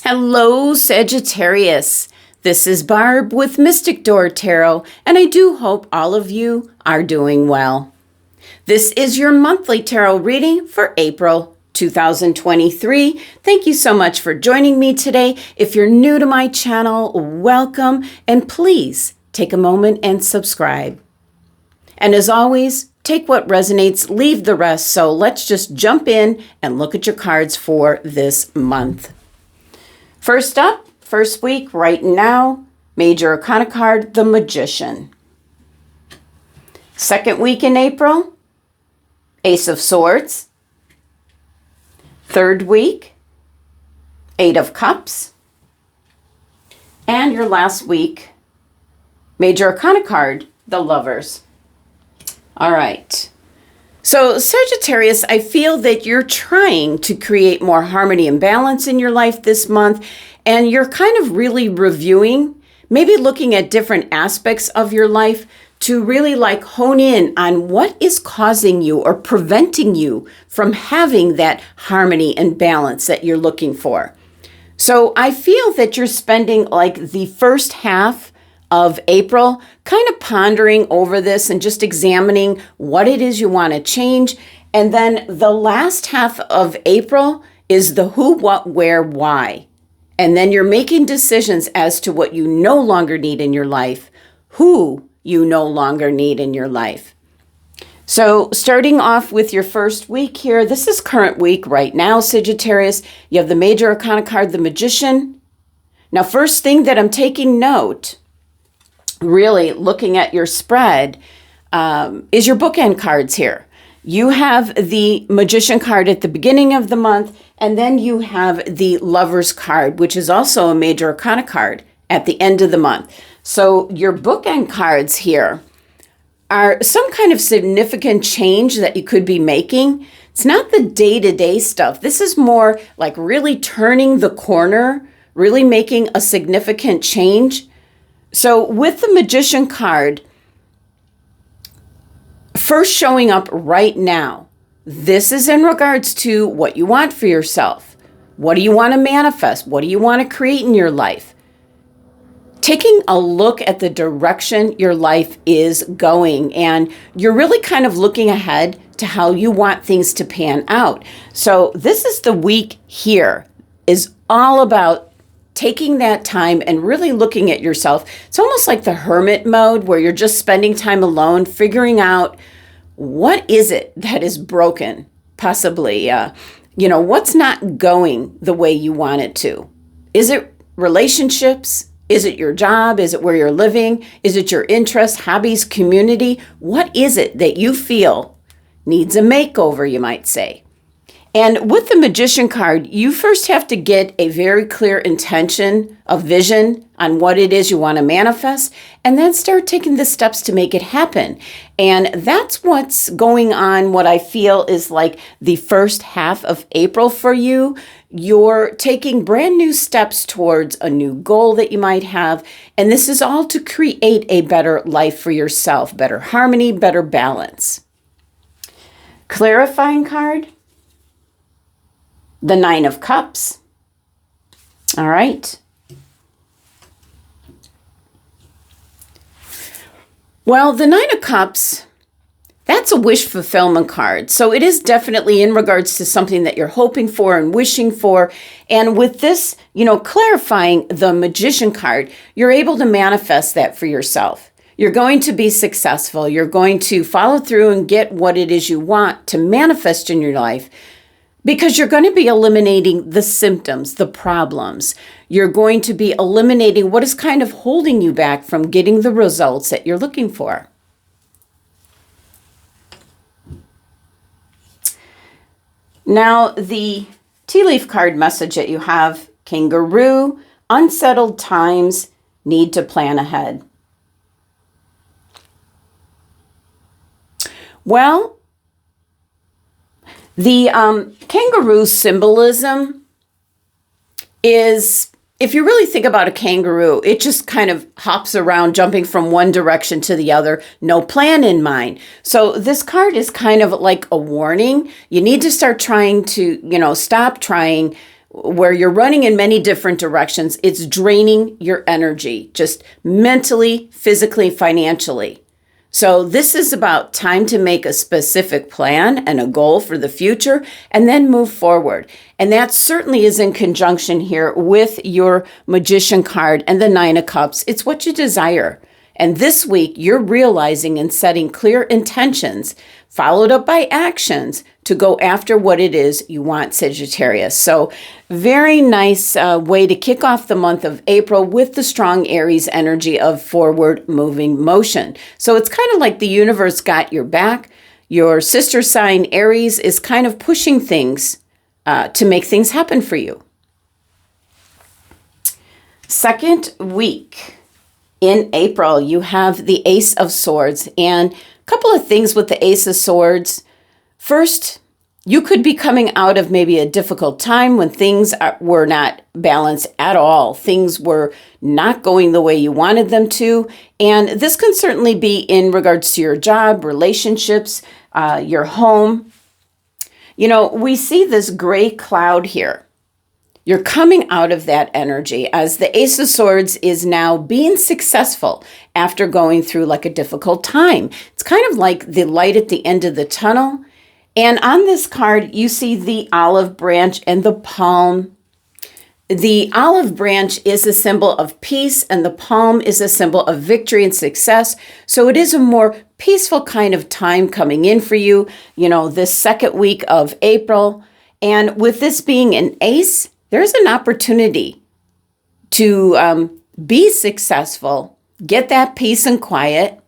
Hello, Sagittarius. This is Barb with Mystic Door Tarot, and I do hope all of you are doing well. This is your monthly tarot reading for April 2023. Thank you so much for joining me today. If you're new to my channel, welcome, and please take a moment and subscribe. And as always, take what resonates, leave the rest. So let's just jump in and look at your cards for this month. First up, first week right now, Major Arcana card, the Magician. Second week in April, Ace of Swords. Third week, Eight of Cups. And your last week, Major Arcana card, the Lovers. All right. So Sagittarius, I feel that you're trying to create more harmony and balance in your life this month, and you're kind of really reviewing, maybe looking at different aspects of your life to really hone in on what is causing you or preventing you from having that harmony and balance that you're looking for. So I feel that you're spending the first half of April kind of pondering over this and just examining what it is you want to change. And then the last half of April is the who, what, where, why. And then you're making decisions as to what you no longer need in your life, who you no longer need in your life. So starting off with your first week here, this is current week right now, Sagittarius. You have the Major Arcana card, the Magician. Now, first thing that I'm taking note, really looking at your spread, is your bookend cards here. You have the Magician card at the beginning of the month, and then you have the Lovers card, which is also a Major Arcana card at the end of the month. So your bookend cards here are some kind of significant change that you could be making. It's not the day-to-day stuff. This is more like really turning the corner, really making a significant change. So with the Magician card, first showing up right now, this is in regards to what you want for yourself. What do you want to manifest? What do you want to create in your life? Taking a look at the direction your life is going, and you're really kind of looking ahead to how you want things to pan out. So this is the week here is all about taking that time and really looking at yourself. It's almost like the hermit mode where you're just spending time alone, figuring out what is it that is broken, possibly, what's not going the way you want it to. Is it relationships? Is it your job? Is it where you're living? Is it your interests, hobbies, community? What is it that you feel needs a makeover, you might say? And with the Magician card, you first have to get a very clear intention, a vision on what it is you want to manifest, and then start taking the steps to make it happen. And that's what's going on, what I feel is like the first half of April for you. You're taking brand new steps towards a new goal that you might have. And this is all to create a better life for yourself, better harmony, better balance. Clarifying card, the Nine of Cups. All right. Well, the Nine of Cups, that's a wish fulfillment card. So it is definitely in regards to something that you're hoping for and wishing for. And with this, clarifying the Magician card, you're able to manifest that for yourself. You're going to be successful. You're going to follow through and get what it is you want to manifest in your life, because you're going to be eliminating the symptoms, the problems. You're going to be eliminating what is kind of holding you back from getting the results that you're looking for. Now, the tea leaf card message that you have, Kangaroo, unsettled times, need to plan ahead. Well, the kangaroo symbolism is, if you really think about a kangaroo, it just kind of hops around, jumping from one direction to the other, no plan in mind. So this card is kind of like a warning. You need to start trying to, stop trying where you're running in many different directions. It's draining your energy, just mentally, physically, financially. So this is about time to make a specific plan and a goal for the future and then move forward. And that certainly is in conjunction here with your Magician card and the Nine of Cups. It's what you desire. And this week, you're realizing and setting clear intentions, followed up by actions to go after what it is you want, Sagittarius. So very nice way to kick off the month of April with the strong Aries energy of forward moving motion. So it's kind of like the universe got your back. Your sister sign Aries is kind of pushing things to make things happen for you. Second week in April, you have the Ace of Swords, and a couple of things with the Ace of Swords. First, you could be coming out of maybe a difficult time when things were not balanced at all. Things were not going the way you wanted them to. And this can certainly be in regards to your job, relationships, your home. You know, we see this gray cloud here. You're coming out of that energy as the Ace of Swords is now being successful after going through like a difficult time. It's kind of like the light at the end of the tunnel. And on this card, you see the olive branch and the palm. The olive branch is a symbol of peace and the palm is a symbol of victory and success. So it is a more peaceful kind of time coming in for you, you know, this second week of April. And with this being an ace, there's an opportunity to be successful, get that peace and quiet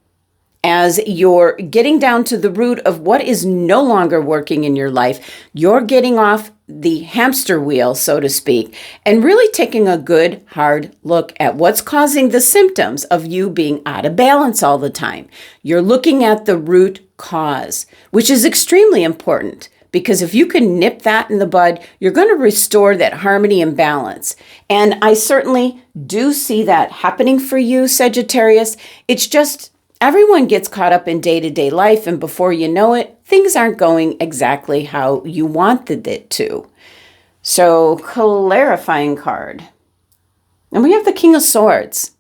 as you're getting down to the root of what is no longer working in your life. You're getting off the hamster wheel, so to speak, and really taking a good, hard look at what's causing the symptoms of you being out of balance all the time. You're looking at the root cause, which is extremely important. Because if you can nip that in the bud, you're going to restore that harmony and balance. And I certainly do see that happening for you, Sagittarius. It's just everyone gets caught up in day-to-day life, and before you know it, things aren't going exactly how you wanted it to. So, clarifying card. And we have the King of Swords.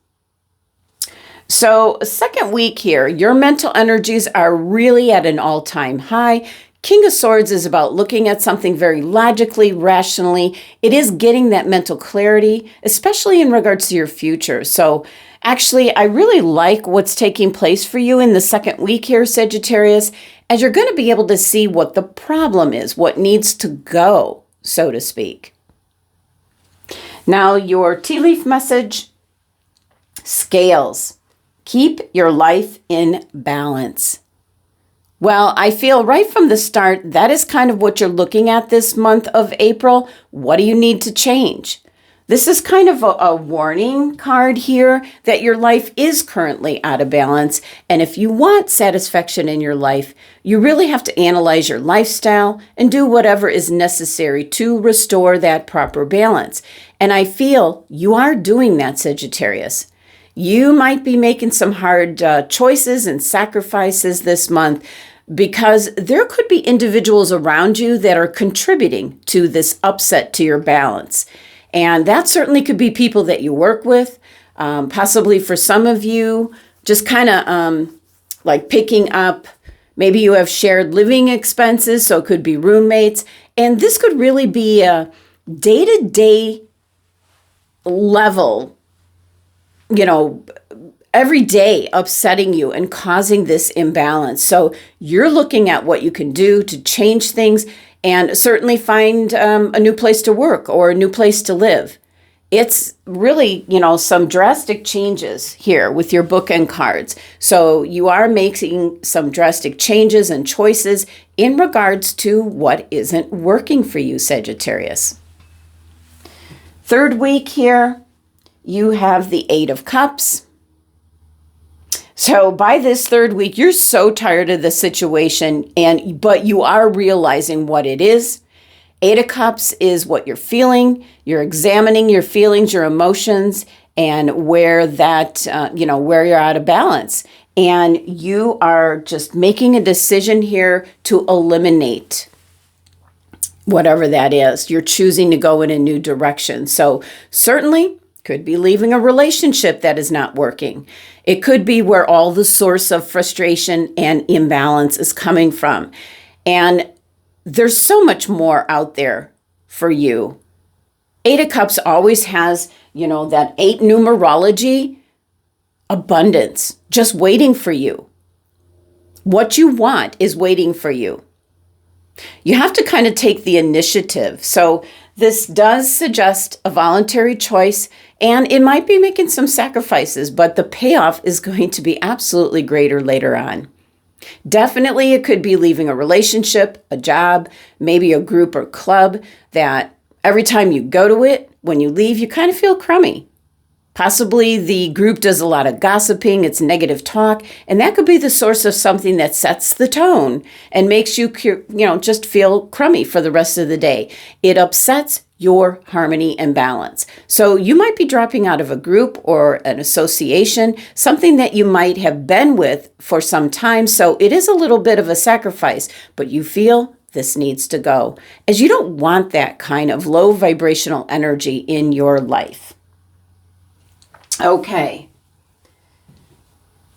So, second week here, your mental energies are really at an all-time high. King of Swords is about looking at something very logically, rationally. It is getting that mental clarity, especially in regards to your future. So actually, I really like what's taking place for you in the second week here, Sagittarius, as you're going to be able to see what the problem is, what needs to go, so to speak. Now, your tea leaf message, scales. Keep your life in balance. Well, I feel right from the start, that is kind of what you're looking at this month of April. What do you need to change? This is kind of a warning card here that your life is currently out of balance. And if you want satisfaction in your life, you really have to analyze your lifestyle and do whatever is necessary to restore that proper balance. And I feel you are doing that, Sagittarius. You might be making some hard choices and sacrifices this month because there could be individuals around you that are contributing to this upset to your balance. And that certainly could be people that you work with, possibly for some of you, just kind of like picking up, maybe you have shared living expenses, so it could be roommates. And this could really be a day-to-day level, you know, every day upsetting you and causing this imbalance. So you're looking at what you can do to change things and certainly find a new place to work or a new place to live. It's really, you know, some drastic changes here with your bookend cards. So you are making some drastic changes and choices in regards to what isn't working for you, Sagittarius. Third week here, you have the Eight of Cups. So by this third week, you're so tired of the situation, but you are realizing what it is. Eight of Cups is what you're feeling. You're examining your feelings, your emotions, and where that, where you're out of balance. And you are just making a decision here to eliminate whatever that is. You're choosing to go in a new direction. So certainly could be leaving a relationship that is not working. It could be where all the source of frustration and imbalance is coming from. And there's so much more out there for you. 8 of Cups always has, that 8 numerology, abundance, just waiting for you. What you want is waiting for you. You have to kind of take the initiative. So this does suggest a voluntary choice, and it might be making some sacrifices, but the payoff is going to be absolutely greater later on. Definitely, it could be leaving a relationship, a job, maybe a group or club that every time you go to it, when you leave, you kind of feel crummy. Possibly the group does a lot of gossiping, it's negative talk, and that could be the source of something that sets the tone and makes you, just feel crummy for the rest of the day. It upsets your harmony and balance. So you might be dropping out of a group or an association, something that you might have been with for some time. So it is a little bit of a sacrifice, but you feel this needs to go, as you don't want that kind of low vibrational energy in your life. Okay.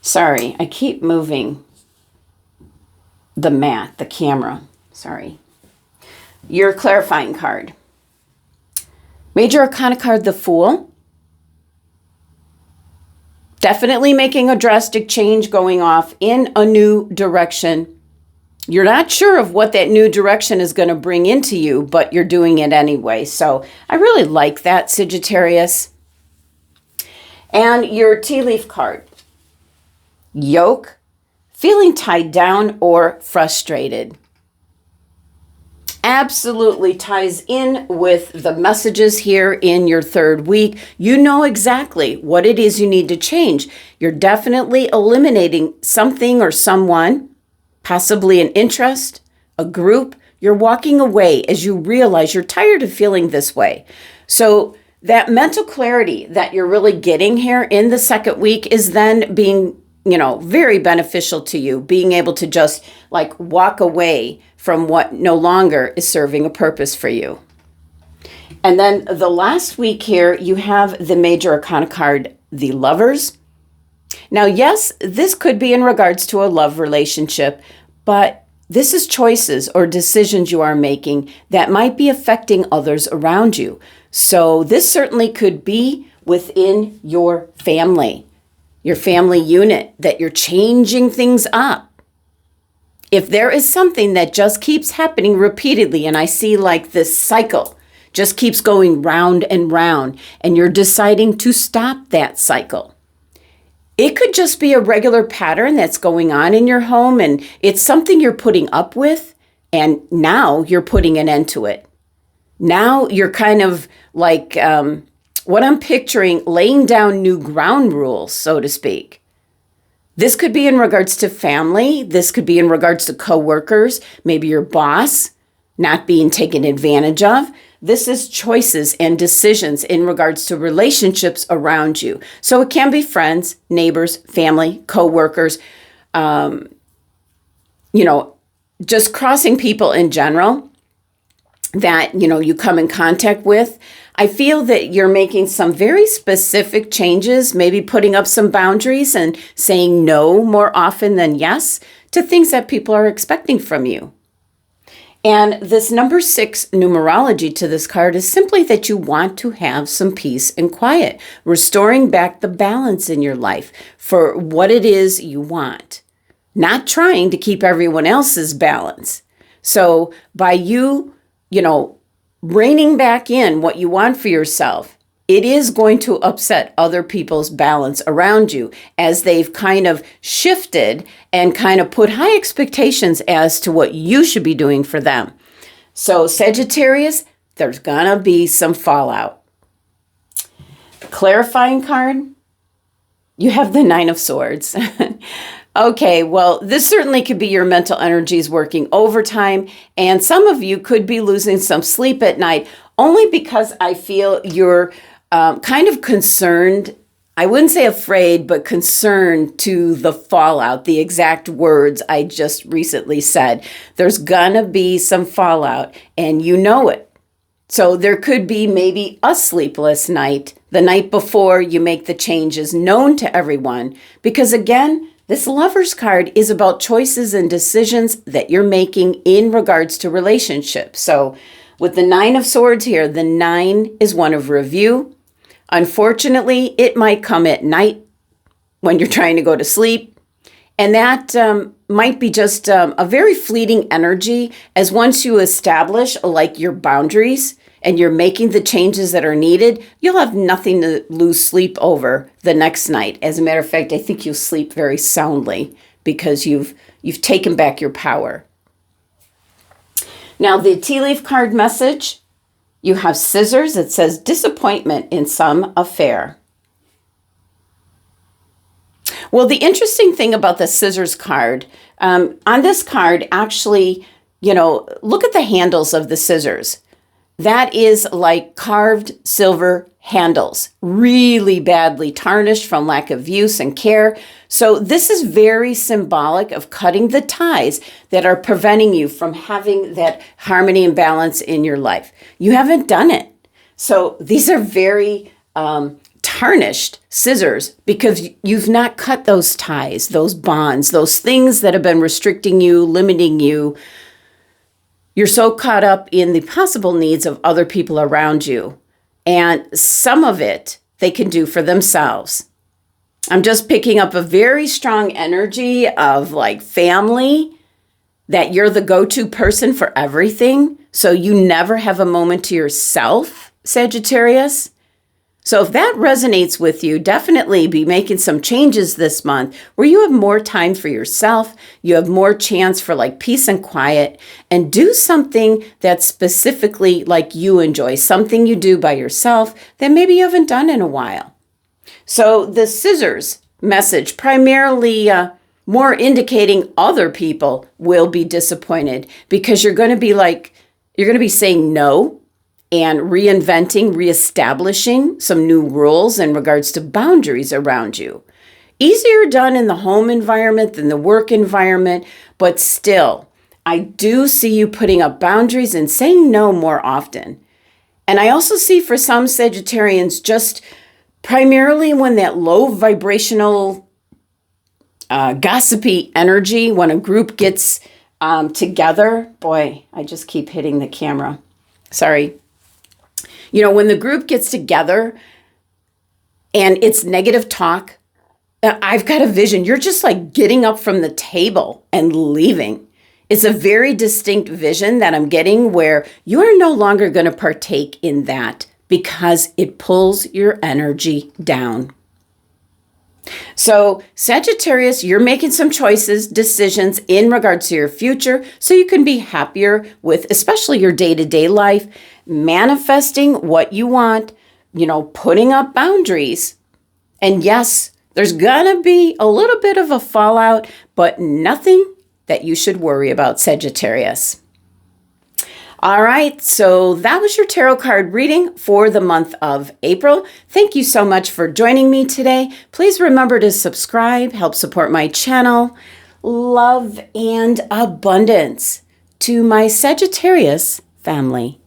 Sorry, I keep moving the camera. Sorry. Your clarifying card. Major Arcana card, the Fool. Definitely making a drastic change, going off in a new direction. You're not sure of what that new direction is going to bring into you, but you're doing it anyway. So I really like that, Sagittarius. And your tea leaf card, Yoke, feeling tied down or frustrated. Absolutely ties in with the messages here in your 3rd week. You know exactly what it is you need to change. You're definitely eliminating something or someone, possibly an interest, a group. You're walking away as you realize you're tired of feeling this way. So that mental clarity that you're really getting here in the 2nd week is then being, very beneficial to you, being able to just walk away from what no longer is serving a purpose for you. And then the last week here, you have the Major Arcana card, the Lovers. Now, yes, this could be in regards to a love relationship, but this is choices or decisions you are making that might be affecting others around you. So this certainly could be within your family unit, that you're changing things up. If there is something that just keeps happening repeatedly, and I see this cycle just keeps going round and round, and you're deciding to stop that cycle. It could just be a regular pattern that's going on in your home, and it's something you're putting up with, and now you're putting an end to it. Now you're kind of what I'm picturing, laying down new ground rules, so to speak. This could be in regards to family. This could be in regards to coworkers, maybe your boss not being taken advantage of. This is choices and decisions in regards to relationships around you. So it can be friends, neighbors, family, coworkers, just crossing people in general that, you come in contact with. I feel that you're making some very specific changes, maybe putting up some boundaries and saying no more often than yes to things that people are expecting from you. And this number 6 numerology to this card is simply that you want to have some peace and quiet, restoring back the balance in your life for what it is you want, not trying to keep everyone else's balance. So by you, reining back in what you want for yourself, it is going to upset other people's balance around you as they've kind of shifted and kind of put high expectations as to what you should be doing for them. So Sagittarius, there's gonna be some fallout. Clarifying card, you have the 9 of Swords. Okay, well, this certainly could be your mental energies working overtime, and some of you could be losing some sleep at night only because I feel you're kind of concerned. I wouldn't say afraid, but concerned to the fallout, the exact words I just recently said. There's gonna be some fallout, and you know it. So there could be maybe a sleepless night the night before you make the changes known to everyone. Because again, this Lover's card is about choices and decisions that you're making in regards to relationships. So with the 9 of Swords here, the 9 is one of review. Unfortunately, it might come at night when you're trying to go to sleep. And that might be just a very fleeting energy, as once you establish like your boundaries and you're making the changes that are needed, you'll have nothing to lose sleep over the next night. As a matter of fact, I think you'll sleep very soundly because you've taken back your power. Now, the tea leaf card message, you have Scissors. It says disappointment in some affair. Well, the interesting thing about the Scissors card, on this card, actually, look at the handles of the scissors. That is like carved silver handles, really badly tarnished from lack of use and care. So this is very symbolic of cutting the ties that are preventing you from having that harmony and balance in your life. You haven't done it. So these are very tarnished scissors because you've not cut those ties, those bonds, those things that have been restricting you, limiting you. You're so caught up in the possible needs of other people around you. And some of it they can do for themselves. I'm just picking up a very strong energy of like family, that you're the go-to person for everything. So you never have a moment to yourself, Sagittarius. So if that resonates with you, definitely be making some changes this month where you have more time for yourself. You have more chance for like peace and quiet, and do something that's specifically like you enjoy, something you do by yourself that maybe you haven't done in a while. So the Scissors message primarily more indicating other people will be disappointed because you're going to be saying no and reinventing, reestablishing some new rules in regards to boundaries around you. Easier done in the home environment than the work environment, but still, I do see you putting up boundaries and saying no more often. And I also see for some Sagittarians, just primarily when that low vibrational, gossipy energy, when a group gets together, boy, I just keep hitting the camera. Sorry. When the group gets together and it's negative talk, I've got a vision. You're just like getting up from the table and leaving. It's a very distinct vision that I'm getting where you are no longer going to partake in that because it pulls your energy down. So Sagittarius, you're making some choices, decisions in regards to your future so you can be happier with especially your day-to-day life, manifesting what you want, putting up boundaries. And yes, there's gonna be a little bit of a fallout, but nothing that you should worry about, Sagittarius. All right, so that was your tarot card reading for the month of April. Thank you so much for joining me today. Please remember to subscribe, help support my channel. Love and abundance to my Sagittarius family.